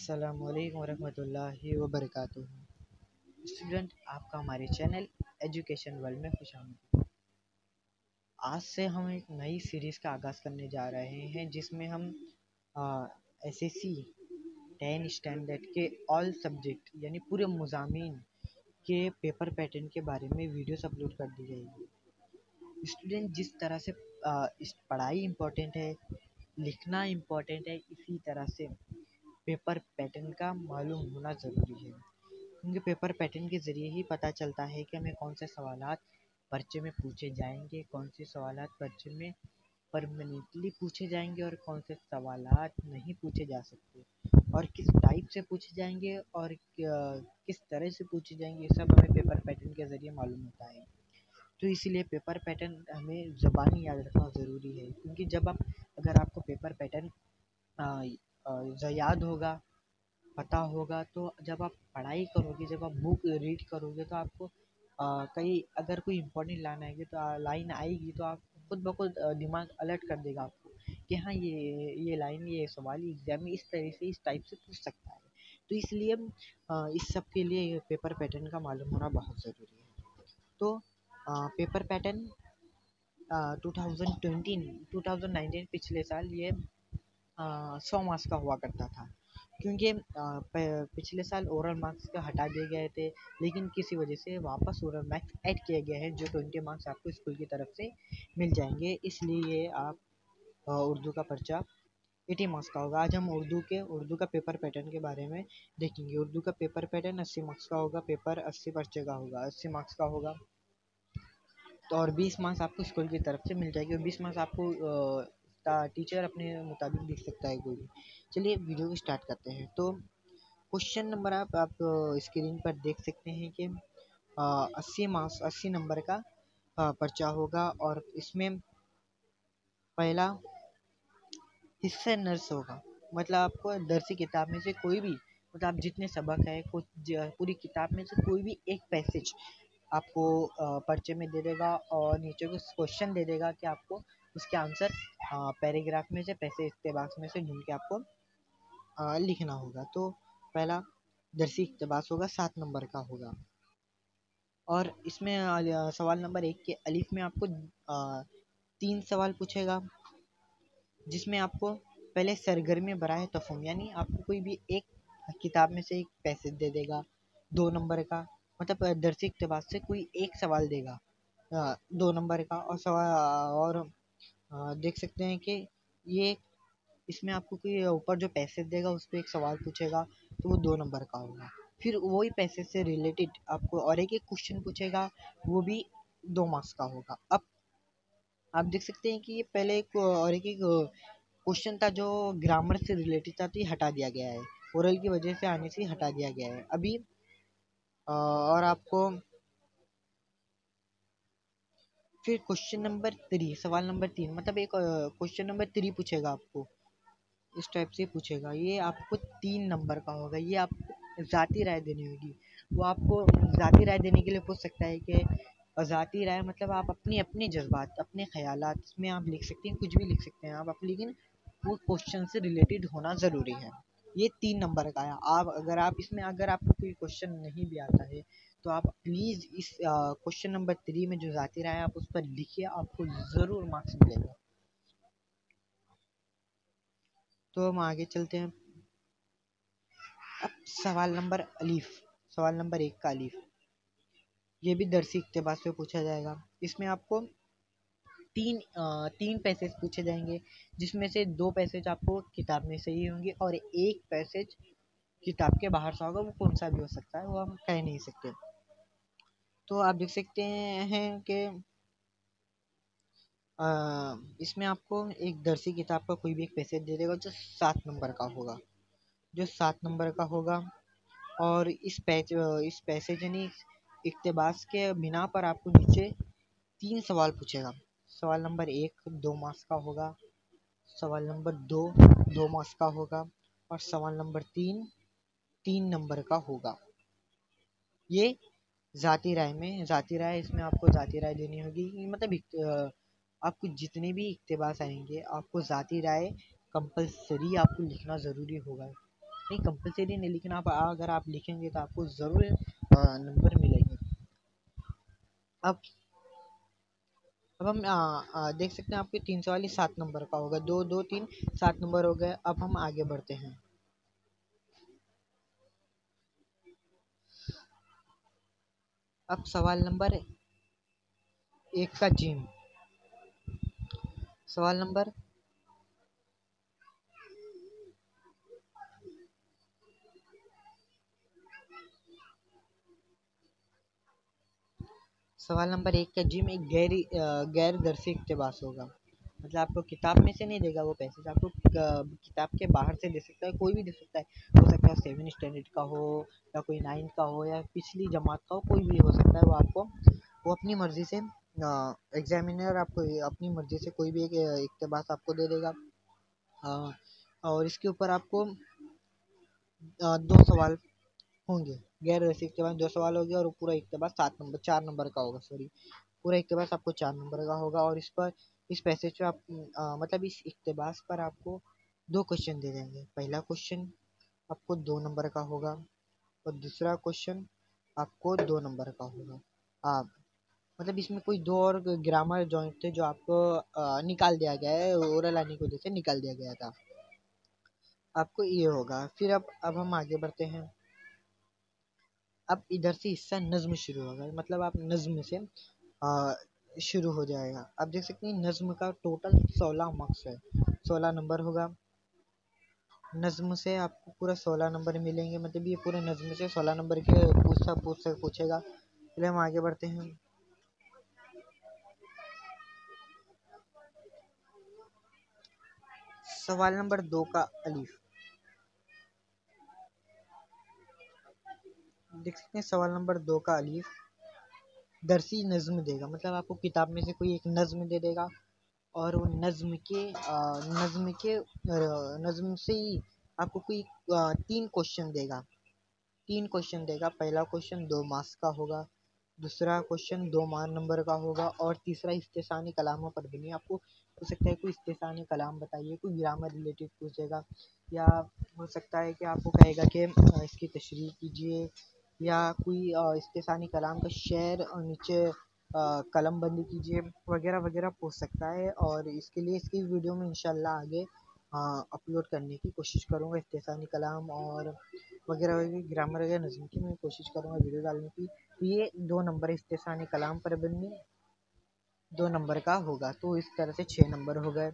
अस्सलाम वालेकुम वरहमतुल्लाहि वबरकातुहू। स्टूडेंट, आपका हमारे चैनल एजुकेशन वर्ल्ड में खुशामदीद। आज से हम एक नई सीरीज़ का आगाज़ करने जा रहे हैं जिसमें हम एसएससी 10 स्टैंडर्ड के ऑल सब्जेक्ट यानी पूरे मज़ामीन के पेपर पैटर्न के बारे में वीडियोस अपलोड कर दी जाएगी। स्टूडेंट, जिस तरह से इस पढ़ाई इम्पोर्टेंट है, लिखना इम्पोर्टेंट है, इसी तरह से पेपर पैटर्न का मालूम होना ज़रूरी है, क्योंकि पेपर पैटर्न के ज़रिए ही पता चलता है कि हमें कौन से सवालात पर्चे में पूछे जाएंगे, कौन से सवालात पर्चे में परमानेंटली पूछे जाएंगे और कौन से सवालात नहीं पूछे जा सकते, और किस टाइप से पूछे जाएंगे और किस तरह से पूछे जाएंगे, ये सब हमें पेपर पैटर्न के ज़रिए मालूम होता है। तो इसीलिए पेपर पैटर्न हमें ज़बानी याद रखना ज़रूरी है, क्योंकि जब अगर आपको पेपर पैटर्न याद होगा, पता होगा, तो जब आप पढ़ाई करोगे, जब आप बुक रीड करोगे, तो आपको कहीं अगर कोई इम्पोर्टेंट लाइन आएगी तो आप खुद ब खुद दिमाग अलर्ट कर देगा आपको कि हाँ, ये लाइन, ये सवाल एग्जाम में इस तरह से, इस टाइप से पूछ सकता है। तो इसलिए इस सब के लिए पेपर पैटर्न का मालूम होना बहुत ज़रूरी है। तो पेपर पैटर्न 2019 पिछले साल ये 100 मार्क्स का हुआ करता था, क्योंकि पिछले साल ओरल मार्क्स का हटा दिए गए थे, लेकिन किसी वजह से वापस ओरल मार्क्स ऐड किए गए हैं, जो 20 मार्क्स आपको स्कूल की तरफ से मिल जाएंगे। इसलिए आप उर्दू का पर्चा 80 मार्क्स का होगा। आज हम उर्दू का पेपर पैटर्न के बारे में देखेंगे। उर्दू का पेपर पैटर्न 80 मार्क्स का होगा, पेपर 80 पर्चे का होगा, 80 मार्क्स का होगा। तो और 20 मार्क्स आपको स्कूल की तरफ से मिल जाएगी, और 20 मार्क्स आपको टीचर अपने मुताबिक लिख सकता है कोई भी। चलिए वीडियो को स्टार्ट करते हैं। तो क्वेश्चन नंबर आप स्क्रीन पर देख सकते हैं कि 80 नंबर का पर्चा होगा, और इसमें पहला हिस्सा नर्स होगा। मतलब आपको दरसी किताब में से कोई भी, मतलब आप जितने सबक है, पूरी किताब में से कोई भी एक पैसेज आपको पर्चे में दे देगा, और नीचे कुछ क्वेश्चन दे देगा कि आपको उसके आंसर पैराग्राफ में से, पैसे इक्तबास में से ढूंढ के आपको लिखना होगा। तो पहला दरसी इक्तबास होगा, 7 नंबर का होगा, और इसमें सवाल नंबर 1 के अलिफ में आपको 3 सवाल पूछेगा, जिसमें आपको पहले सरगर्मी बराए तफहम, यानी आपको कोई भी एक किताब में से एक पैसेज दे देगा 2 नंबर का, मतलब दरसी इक्तबास से कोई एक सवाल देगा 2 नंबर का, और देख सकते हैं कि ये इसमें आपको कोई ऊपर जो पैसेज देगा उस पर एक सवाल पूछेगा, तो वो 2 नंबर का होगा। फिर वही पैसेज से रिलेटेड आपको और एक क्वेश्चन पूछेगा, वो भी 2 मार्क्स का होगा। अब आप देख सकते हैं कि ये पहले एक क्वेश्चन था जो ग्रामर से रिलेटेड था, तो ये हटा दिया गया है, ओरल की वजह से आने से हटा दिया गया है अभी। और आपको फिर क्वेश्चन नंबर 3, सवाल नंबर 3, मतलब एक क्वेश्चन नंबर 3 पूछेगा आपको, इस टाइप से पूछेगा। ये आपको 3 नंबर का होगा। ये आपको ज़ाती राय देनी होगी। वो आपको ज़ाती राय देने के लिए पूछ सकता है कि ज़ाती राय मतलब आप अपने जज्बात, अपने ख़यालात में आप लिख सकते हैं, कुछ भी लिख सकते हैं आप, लेकिन वो क्वेश्चन से रिलेटेड होना ज़रूरी है। ये 3 नंबर का है। आप इसमें अगर आपको कोई क्वेश्चन नहीं भी आता है, तो आप प्लीज़ इस क्वेश्चन नंबर 3 में जो ज़ाती राय है आप उस पर लिखिए, आपको ज़रूर मार्क्स मिलेगा। तो हम आगे चलते हैं। अब सवाल नंबर 1 का अलीफ, ये भी दरसी इक्तबास पे पूछा जाएगा। इसमें आपको तीन पैसेज पूछे जाएंगे, जिसमें से 2 पैसेज आपको किताब में से ही होंगे, और एक पैसेज किताब के बाहर से होगा। वो कौन सा भी हो सकता है, वो हम कह नहीं सकते। तो आप देख सकते हैं कि इसमें आपको एक दरसी किताब का कोई भी एक पैसेज दे देगा जो 7 नंबर का होगा, और इस पैसेज यानी इक्तबास के बिना पर आपको नीचे 3 सवाल पूछेगा। सवाल नंबर 1 2 मार्क्स का होगा, सवाल नंबर 2 2 मार्क्स का होगा, और सवाल नंबर 3 नंबर का होगा। ये ज़ाती राय, इसमें आपको ज़ाती राय देनी होगी। मतलब आपको जितने भी इक्तबास आएंगे, आपको ज़ाती राय कंपलसरी आपको लिखना ज़रूरी होगा। नहीं कंपलसरी नहीं, लेकिन आप अगर आप लिखेंगे तो आपको ज़रूर नंबर मिलेंगे। अब हम देख सकते हैं आपके 300 वाली 7 नंबर का होगा, 2 2 3 7 नंबर हो गए। अब हम आगे बढ़ते हैं। अब सवाल नंबर 1 का जिम। सवाल नंबर सवाल नंबर 1 का जिम एक गैर दर्शी इक़्तिबास होगा। मतलब आपको किताब में से नहीं देगा वो पैसेज, आपको किताब के बाहर से दे सकता है, कोई भी दे सकता है। हो सकता है 7 स्टैंडर्ड का हो या कोई 9 का हो या पिछली जमात का हो, कोई भी हो सकता है। वो अपनी मर्ज़ी से एग्जामिनर आपको अपनी मर्ज़ी से कोई भी एक इक़्तिबास आपको दे देगा। और इसके ऊपर आपको 2 सवाल होंगे। गैर दर्शी इक़्तिबास 2 सवाल होंगे और पूरा इक़्तिबास 4 नंबर का होगा। सॉरी, पूरा इक़्तिबास आपको 4 नंबर का होगा। और इस पैसेज पे आप मतलब इस इक़्तिबास पर आपको 2 क्वेश्चन दे देंगे। पहला क्वेश्चन आपको 2 नंबर का होगा और दूसरा क्वेश्चन आपको 2 नंबर का होगा। मतलब इसमें कोई 2 और ग्रामर जॉइंट थे जो आपको निकाल दिया गया है, ओरल आने की वजह से निकाल दिया गया था। आपको ये होगा। फिर अब हम आगे बढ़ते हैं। अब इधर से हिस्सा नज़्म शुरू होगा, मतलब आप नज़्म से शुरू हो जाएगा। आप देख सकते हैं नज़्म का टोटल 16 मार्क्स है, 16 नंबर होगा। नज़्म से आपको पूरा 16 नंबर मिलेंगे, मतलब ये पूरे नज़्म से 16 नंबर के पूछेगा। चलिए हम आगे बढ़ते हैं। सवाल नंबर 2 का अलीफ। देख सकते हैं सवाल नंबर 2 का अलीफ दरसी नज़्म देगा, मतलब आपको किताब में से कोई एक नज़्म दे देगा और वो नज़्म से ही आपको कोई 3 क्वेश्चन देगा। 3 क्वेश्चन देगा। पहला क्वेश्चन 2 मार्क्स का होगा, दूसरा क्वेश्चन 2 नंबर का होगा और तीसरा इस्तेसानी कलामों पर बनी। आपको हो सकता है कोई इस्तेसानी कलाम बताइए, कोई ग्रामर रिलेटेड पूछेगा, या हो सकता है कि आपको कहेगा कि इसकी तशरीह कीजिए, या कोई इस्तेसानी कलाम का शेर और नीचे कलम बंदी कीजिए, वगैरह वगैरह पूछ सकता है। और इसके लिए इसकी वीडियो में इंशाल्लाह आगे अपलोड करने की कोशिश करूँगा। इस्तेसानी कलाम और वगैरह वगैरह ग्रामर वगैरह नज़्म की मैं कोशिश करूँगा वीडियो डालने की। तो ये 2 नंबर इस्तेसानी कलाम पर बनी 2 नंबर का होगा, तो इस तरह से 6 नंबर हो गए।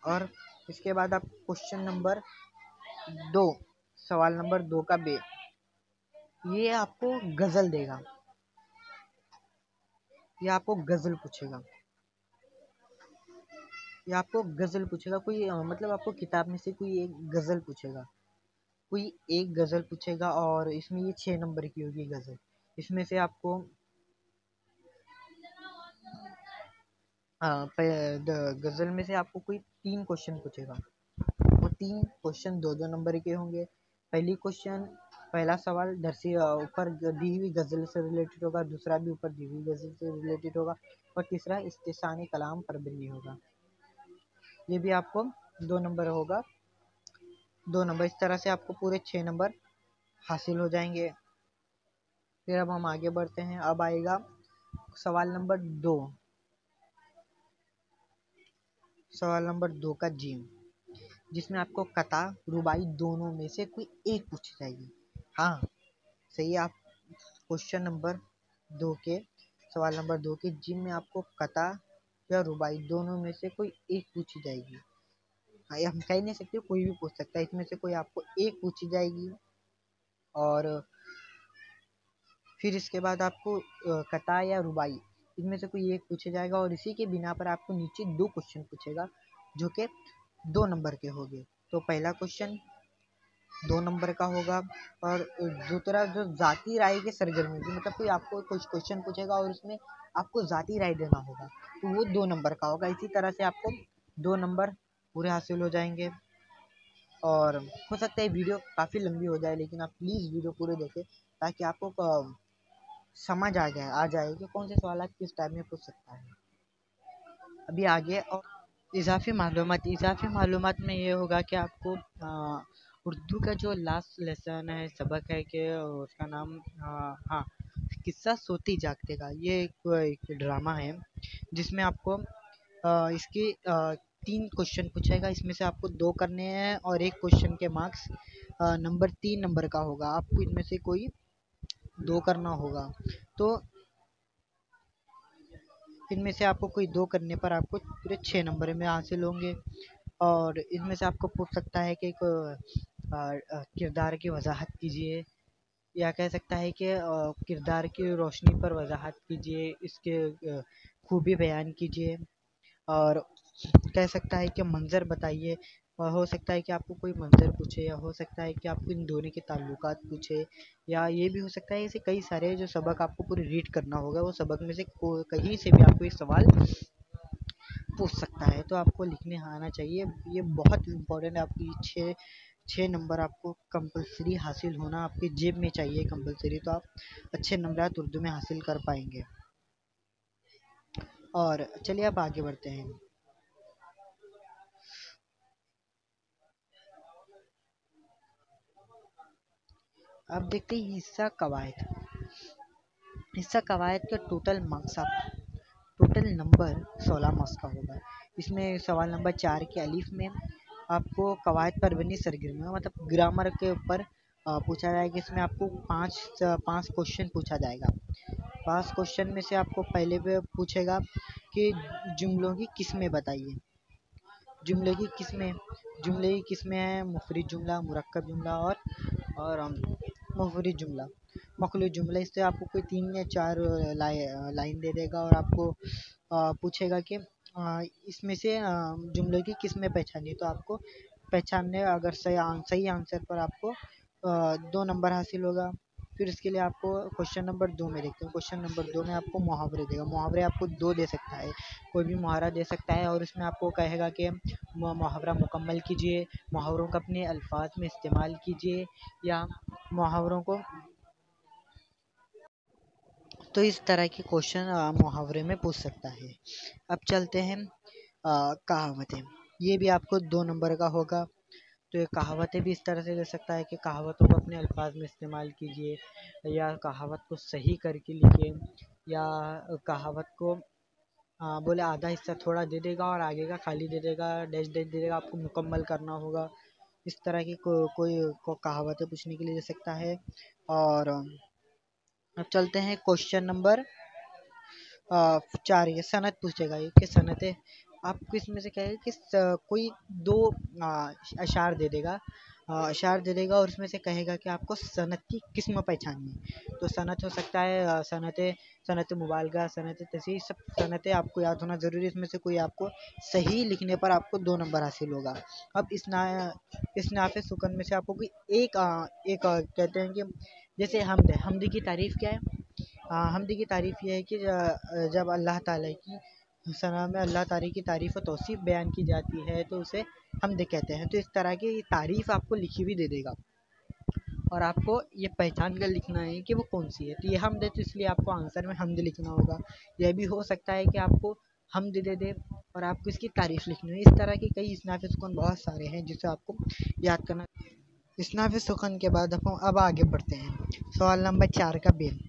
और इसके बाद आप क्वेश्चन नंबर 2, सवाल नंबर 2 का बे, ये आपको गज़ल देगा, ये आपको गज़ल पूछेगा, कोई मतलब आपको किताब में से कोई एक गज़ल पूछेगा, और इसमें ये 6 नंबर की होगी गज़ल। इसमें से आपको गज़ल में से आपको कोई 3 क्वेश्चन पूछेगा। वो 3 क्वेश्चन 2-2 नंबर के होंगे। पहला सवाल दरसी ऊपर दी हुई गज़ल से रिलेटेड होगा, दूसरा भी ऊपर दी हुई गज़ल से रिलेटेड होगा और तीसरा इस्तेसानी कलाम पर बनी होगा। ये भी आपको 2 नंबर होगा, 2 नंबर। इस तरह से आपको पूरे 6 नंबर हासिल हो जाएंगे। फिर अब हम आगे बढ़ते हैं। अब आएगा सवाल नंबर 2, सवाल नंबर 2 का जीम, जिसमें आपको कता रुबाई दोनों में से कोई एक पूछी जाएगी। हाँ सही है, आप क्वेश्चन नंबर 2 के सवाल नंबर 2 के जिम में आपको कता या रुबाई दोनों में से कोई एक पूछी जाएगी। हाँ, हम कह नहीं सकते, कोई भी पूछ सकता है, इसमें से कोई आपको एक पूछी जाएगी। और फिर इसके बाद आपको कता या रुबाई इनमें से कोई एक पूछा जाएगा और इसी के बिना पर आपको नीचे 2 क्वेश्चन पूछेगा जो कि 2 नंबर के होंगे। तो पहला क्वेश्चन 2 नंबर का होगा और दूसरा जो ज़ाती राय के सरगर्मी की, मतलब कोई आपको कुछ क्वेश्चन पूछेगा और उसमें आपको ज़ाती राय देना होगा, तो वो 2 नंबर का होगा। इसी तरह से आपको 2 नंबर पूरे हासिल हो जाएंगे। और हो सकता है वीडियो काफ़ी लंबी हो जाए, लेकिन आप प्लीज़ वीडियो पूरे देखें ताकि आपको समझ आ जाए कि कौन से सवाल किस टाइम में पूछ सकता है। अभी आगे और इजाफी मालूमात में ये होगा कि आपको उर्दू का जो लास्ट लेसन है, सबक है कि उसका नाम हाँ, किस्सा सोती जागते का। ये एक ड्रामा है जिसमें आपको इसकी 3 क्वेश्चन पूछेगा, इसमें से आपको 2 करने हैं और एक क्वेश्चन के मार्क्स नंबर 3 नंबर का होगा। आपको इनमें से कोई 2 करना होगा। तो इनमें से आपको कोई 2 करने पर आपको पूरे 6 नंबर में हासिल होंगे। और इसमें से आपको पूछ सकता है कि एक किरदार की वजाहत कीजिए, या कह सकता है कि किरदार की रोशनी पर वजाहत कीजिए, इसके खूबी बयान कीजिए, और कह सकता है कि मंज़र बताइए। और हो सकता है कि आपको कोई मंज़र पूछे, या हो सकता है कि आपको इन दोनों के ताल्लुकात पूछे, या ये भी हो सकता है ऐसे कई सारे जो सबक आपको पूरे रीड करना होगा, वो सबक में से कहीं से भी आपको एक सवाल पूछ सकता है। तो आपको लिखने आना चाहिए, ये बहुत इम्पोर्टेंट है। आपकी छः छः नंबर आपको कंपलसरी हासिल होना आपकी जेब में चाहिए कंपलसरी, तो आप अच्छे नंबरात उर्दू में हासिल कर पाएंगे। और चलिए अब आगे बढ़ते हैं। अब देखते हैं हिस्सा कवायद। हिस्सा कवायद का टोटल मार्क्स आप टोटल नंबर 16 मार्क्स का होगा। इसमें सवाल नंबर 4 के अलीफ में आपको कवायद पर बनी सरगर्मियों मतलब ग्रामर के ऊपर पूछा जाएगा। इसमें आपको पाँच क्वेश्चन पूछा जाएगा। 5 क्वेश्चन में से आपको पहले पे पूछेगा कि जुमलों की किस्में बताइए। जुमले की किस्में जुमले की किस्में हैं मुफरद जुमला, मुरक्कब जुमला और मुफरद जुमला, मखलूत जुमला। इससे आपको कोई 3 या 4 लाइन दे देगा और आपको पूछेगा कि इसमें से जुमले की किस्में पहचानिए। तो आपको पहचानने अगर सही आंसर पर आपको 2 नंबर हासिल होगा। फिर इसके लिए आपको क्वेश्चन नंबर 2 में देखते हैं। क्वेश्चन नंबर 2 में आपको मुहावरे देगा। मुहावरे आपको 2 दे सकता है, कोई भी मुहावरा दे सकता है, और इसमें आपको कहेगा कि मुहावरा मुकम्मल कीजिए, मुहावरों को अपने अल्फाज में इस्तेमाल कीजिए, या मुहावरों को। तो इस तरह के क्वेश्चन मुहावरे में पूछ सकता है। अब चलते हैं कहावतें। ये भी आपको 2 नंबर का होगा। तो ये कहावतें भी इस तरह से दे सकता है कि कहावतों को अपने अल्फाज में इस्तेमाल कीजिए, या कहावत को सही करके लिखिए, या कहावत को बोले आधा हिस्सा थोड़ा दे देगा और आगे का खाली दे देगा, डैश डैश दे देगा, आपको मुकम्मल करना होगा। इस तरह की कोई कहावतें पूछने के लिए दे सकता है। और अब चलते हैं क्वेश्चन नंबर 4। ये सनत पूछेगा, ये कि सनतें आपको इसमें से कहेगा कि कोई 2 अशार दे देगा, अशार दे देगा, और उसमें से कहेगा कि आपको सनत की किस्म पहचाननी है। तो सनत हो सकता है सनत मुबालगा, सनत तस्हीह, सब सनतें आपको याद होना ज़रूरी है। इसमें से कोई आपको सही लिखने पर आपको 2 नंबर हासिल होगा। अब इस नाफ़े सुकन में से आपको कोई कहते हैं कि जैसे हम्द है, हम्द की तारीफ़ क्या है? हम्द की तारीफ़ ये है कि जब अल्लाह ताला की सना में अल्लाह ताला की तारीफ़ व तौसीफ़ बयान की जाती है तो उसे हम्द कहते हैं। तो इस तरह की तारीफ़ आपको लिखी हुई दे देगा, और आपको ये पहचान कर लिखना है कि वो कौन सी है। तो ये हम्द है, तो इसलिए आपको आंसर में हम्द लिखना होगा। यह भी हो सकता है कि आपको हम्द दे दे और आपको इसकी तारीफ़ लिखनी है। इस तरह के कई इसनाफ़े सुकून बहुत सारे हैं जिसे आपको याद करना। इसनाफ़े सुकून के बाद अब आगे बढ़ते हैं। सवाल नंबर 4 का बेन।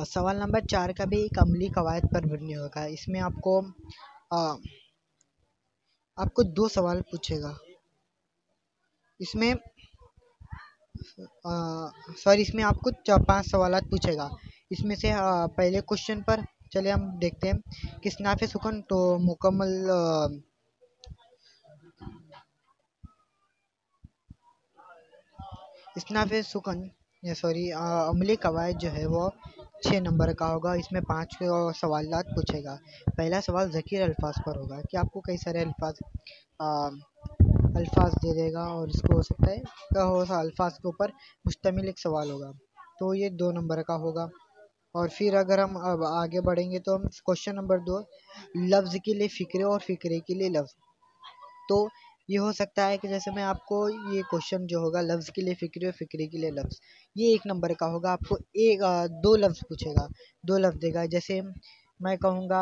सवाल नंबर 4 का भी एक अमली कवायद पर मबनी होगा। इसमें आ, आपको 2 सवाल पूछेगा। इसमें इसमें आपको 5 सवालात पूछेगा। इसमें से पहले क्वेश्चन पर चलिए हम देखते हैं कि इस्नाफ़े सुकून तो मुकम्मल इस्नाफ़े सुकून अमली कवायद जो है वो 6 नंबर का होगा। इसमें 5 सवालात पूछेगा। पहला सवाल ज़कीर अल्फाज पर होगा कि आपको कई सारे अल्फाज दे देगा, और इसको हो सकता है अल्फाज के ऊपर मुश्तमिल एक सवाल होगा। तो ये 2 नंबर का होगा। और फिर अगर हम अब आगे बढ़ेंगे तो हम क्वेश्चन नंबर 2, लफ्ज़ के लिए फ़िक्रे और फ़िक्रे के लिए लफ्ज़। तो ये हो सकता है कि जैसे मैं आपको ये क्वेश्चन जो होगा लफ्ज़ के लिए फ़िक्रे और फ़िक्रे के लिए लफ्ज़, ये 1 नंबर का होगा। आपको 2 लफ्ज़ पूछेगा, 2 लफ्ज़ देगा। जैसे मैं कहूँगा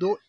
2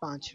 5